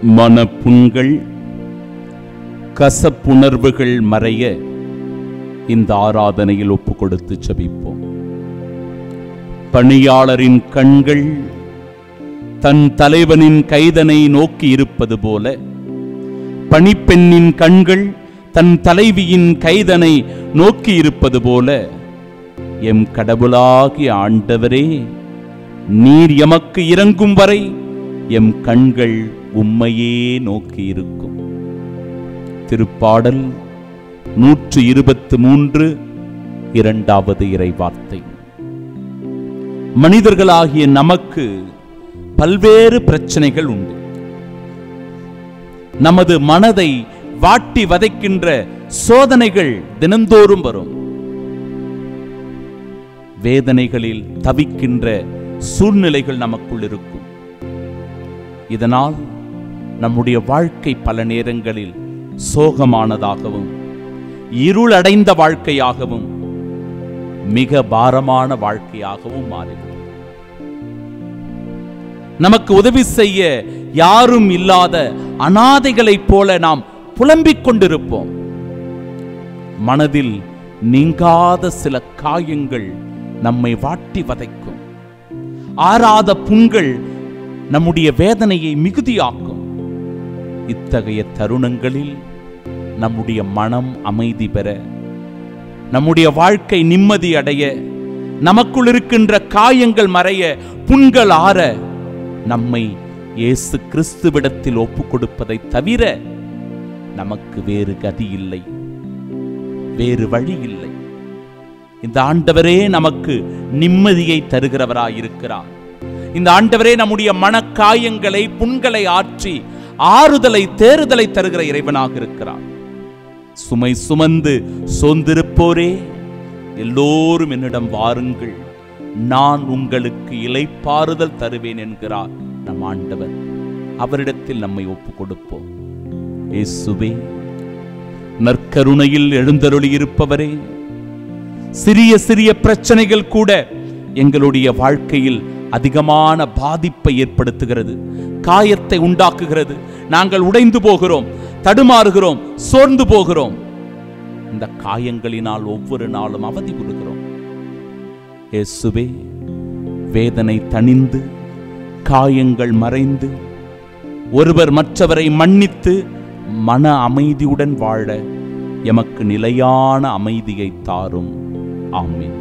மனப்புண்கள் கசப்புணர்வுகள் மறைய இந்த ஆராதனையில் ஒப்பு கொடுத்து ஜெபிப்போம். பணியாளரின் கண்கள் தன் தலைவனின் கைதனை நோக்கி இருப்பது போல, பணிப்பெண்ணின் கண்கள் தன் தலைவியின் கைதனை நோக்கி இருப்பது போல, எம் கடவுளாகிய ஆண்டவரே, நீர் எமக்கு இறங்கும் வரை எம் கண்கள் உம்மையே நோக்கி இருக்கும். திருப்பாடல் 123 இரண்டாவது இறைவார்த்தை. மனிதர்களாகிய நமக்கு பல்வேறு பிரச்சனைகள் உண்டு. நமது மனதை வாட்டி வதைக்கின்ற சோதனைகள் தினந்தோறும் வரும். வேதனைகளில் தவிக்கின்ற சூழ்நிலைகள் நமக்குள் இருக்கும். இதனால் நம்முடைய வாழ்க்கை பல நேரங்களில் சோகமானதாகவும் இருளடைந்த வாழ்க்கையாகவும் மிக பாரமான வாழ்க்கையாகவும் மாறிவிடும். நமக்கு உதவி செய்ய யாரும் இல்லாத அனாதைகளைப் போல நாம் புலம்பிக் கொண்டிருப்போம். மனதில் நீங்காத சில காயங்கள் நம்மை வாட்டி வதைக்கும். ஆறாத புண்கள் நம்முடைய வேதனையை மிகுதியாக்கும். இத்தகைய தருணங்களில் நம்முடைய மனம் அமைதி பெற, நம்முடைய வாழ்க்கை நிம்மதி அடைய, நமக்குள் இருக்கின்ற காயங்கள் மறைய, புண்கள் ஆற, நம்மை இயேசு கிறிஸ்துவிடத்தில் ஒப்பு கொடுப்பதை தவிர நமக்கு வேறு கதி இல்லை, வேறு வழி இல்லை. இந்த ஆண்டவரே நமக்கு நிம்மதியை தருகிறவராயிருக்கிறார். இந்த ஆண்டவரே நம்முடைய மனக்காயங்களை புண்களை ஆற்றி ஆறுதலை தேறுதலை தருகிற இறைவனாக இருக்கிறார். சுமை சுமந்து சோர்ந்திருப்போரே, எல்லோரும் என்னிடம் வாருங்கள், நான் உங்களுக்கு இளைப்பாறுதல் தருவேன் என்கிறார் நம் ஆண்டவர். அவரிடத்தில் நம்மை ஒப்பு கொடுப்போம். இயேசுவே, நற்கருணையில் எழுந்தருளி இருப்பவரே, சிறிய சிறிய பிரச்சனைகள் கூட எங்களுடைய வாழ்க்கையில் அதிகமான பாதிப்பை ஏற்படுத்துகிறது, காயத்தை உண்டாக்குகிறது. நாங்கள் உடைந்து போகிறோம், தடுமாறுகிறோம், சோர்ந்து போகிறோம். இந்த காயங்களினால் ஒவ்வொரு நாளும் அவதி கொள்கிறோம். இயேசுவே, வேதனை தணிந்து, காயங்கள் மறைந்து, ஒருவர் மற்றவரை மன்னித்து மன அமைதியுடன் வாழ எமக்கு நிலையான அமைதியை தாரும். ஆமென்.